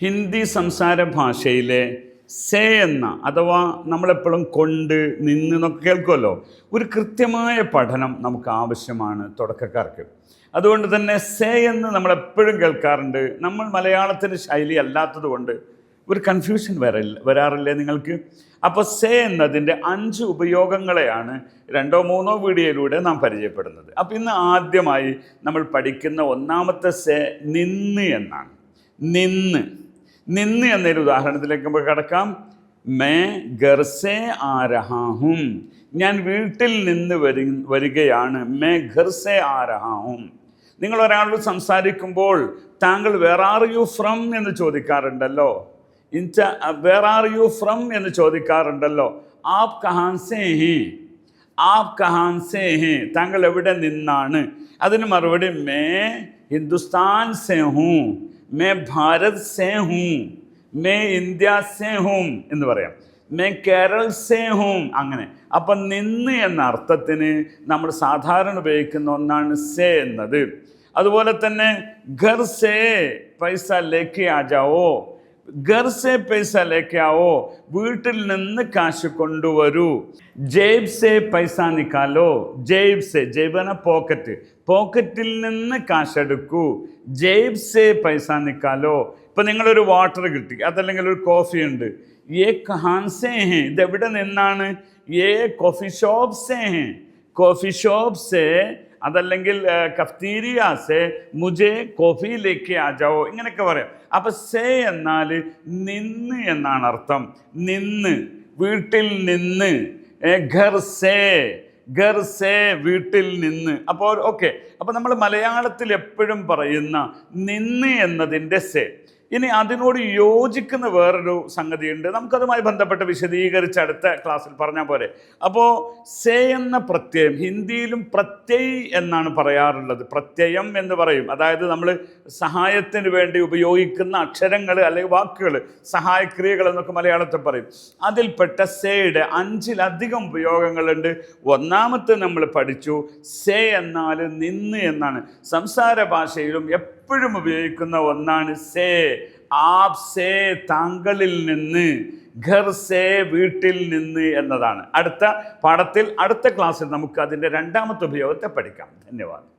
ഹിന്ദി സംസാര ഭാഷയിലെ സേ എന്ന അഥവാ നമ്മളെപ്പോഴും കൊണ്ട് നിന്ന് എന്നൊക്കെ കേൾക്കുമല്ലോ, ഒരു കൃത്യമായ പഠനം നമുക്ക് ആവശ്യമാണ് തുടക്കക്കാർക്ക്. അതുകൊണ്ട് തന്നെ സേ എന്ന് നമ്മളെപ്പോഴും കേൾക്കാറുണ്ട്. നമ്മൾ മലയാളത്തിൻ്റെ ശൈലി അല്ലാത്തത് കൊണ്ട് ഒരു കൺഫ്യൂഷൻ വരാറില്ലേ നിങ്ങൾക്ക്? അപ്പോൾ സേ എന്നതിൻ്റെ 5 ഉപയോഗങ്ങളെയാണ് 2-3 വീഡിയോയിലൂടെ നാം പരിചയപ്പെടുന്നത്. അപ്പോൾ ഇന്ന് ആദ്യമായി നമ്മൾ പഠിക്കുന്ന ഒന്നാമത്തെ സേ നിന്ന് എന്നാണ്. നിന്ന് എന്നൊരു ഉദാഹരണത്തിലേക്ക് നമുക്ക് കടക്കാം. മേ ഘർ സേ ആ രഹാ ഹും, ഞാൻ വീട്ടിൽ നിന്ന് വരികയാണ്. മേ ഘർ സേ ആ രഹാ ഹും. നിങ്ങൾ ഒരാളോട് സംസാരിക്കുമ്പോൾ താങ്കൾ വേർ ആർ യു ഫ്രം എന്ന് ചോദിക്കാറുണ്ടല്ലോ. വേർ ആർ യു ഫ്രം എന്ന് ചോദിക്കാറുണ്ടല്ലോ. ആപ് കഹാൻ സേ ഹേ, ആപ് കഹാൻ സേ ഹേ, താങ്കൾ എവിടെ നിന്നാണ്? അതിന് മറുപടി may Hindustan say ഹൂം, may Bharat say ഹൂം, may India say ഹൂം എന്ന് പറയാം. May Kerala say ഹൂം. അങ്ങനെ. അപ്പം നിന്ന് എന്ന അർത്ഥത്തിന് നമ്മൾ സാധാരണ ഉപയോഗിക്കുന്ന ഒന്നാണ് സേ എന്നത്. അതുപോലെ തന്നെ ഘർ സേ പൈസ ലേക്കെ ആ ജാവോ, ഘർ സേ പൈസ ലേക്കെ ആവോ, വീട്ടിൽ നിന്ന് കാശ് കൊണ്ടുവരൂ. ജേബ് സേ പൈസ നിക്കാലോ, ജേബ് സേ, ജേബന പോക്കറ്റ്, പോക്കറ്റിൽ നിന്ന് കാശെടുക്കൂ. ജേബ് സേ പൈസ നിക്കാലോ. ഇപ്പം നിങ്ങളൊരു വാട്ടർ കിട്ടി, അതല്ലെങ്കിൽ ഒരു കോഫി ഉണ്ട്. ഏ കഹാൻ സേ ഹേ, ഇതെവിടെ നിന്നാണ്? ഏ കോഫി ഷോപ്പ് സേ ഹേ, കോഫി ഷോപ്പ് സേ, അതല്ലെങ്കിൽ കഫ്തീരിയ സേ മുജെ കോഫിയിലേക്ക് ആ ജാവോ, ഇങ്ങനെയൊക്കെ പറയാം. അപ്പം സേ എന്നാൽ നിന്ന് എന്നാണ് അർത്ഥം. നിന്ന്, വീട്ടിൽ നിന്ന്. ഘർ സേ, ഘർ സേ, വീട്ടിൽ നിന്ന്. അപ്പോൾ ഓക്കെ, അപ്പോൾ നമ്മൾ മലയാളത്തിൽ എപ്പോഴും പറയുന്ന നിന്ന് എന്നതിൻ്റെ സേ. ഇനി അതിനോട് യോജിക്കുന്ന വേറൊരു സംഗതിയുണ്ട്, നമുക്കതുമായി ബന്ധപ്പെട്ട് വിശദീകരിച്ച് അടുത്ത ക്ലാസ്സിൽ പറഞ്ഞാൽ പോരെ. അപ്പോൾ സേ എന്ന പ്രത്യയം ഹിന്ദിയിലും പ്രത്യയ് എന്നാണ് പറയാറുള്ളത്. പ്രത്യയം എന്ന് പറയും. അതായത് നമ്മൾ സഹായത്തിന് വേണ്ടി ഉപയോഗിക്കുന്ന അക്ഷരങ്ങൾ അല്ലെങ്കിൽ വാക്കുകൾ, സഹായക്രിയകൾ എന്നൊക്കെ മലയാളത്തിൽ പറയും. അതിൽപ്പെട്ട സേയുടെ 5-ലധികം ഉപയോഗങ്ങളുണ്ട്. ഒന്നാമത്തെ നമ്മൾ പഠിച്ചു, സേ എന്നാൽ നിന്ന് എന്നാണ്. സംസാര ഭാഷയിലും എപ്പോഴും ഉപയോഗിക്കുന്ന ഒന്നാണ് സേ. ആപ് സേ, താങ്കളിൽ നിന്ന്. ഘർ സേ, വീട്ടിൽ നിന്ന് എന്നതാണ്. അടുത്ത പാഠത്തിൽ, അടുത്ത ക്ലാസ്സിൽ നമുക്ക് അതിൻ്റെ 2ാമത്തെ ഉപയോഗത്തെ പഠിക്കാം. ധന്യവാദം.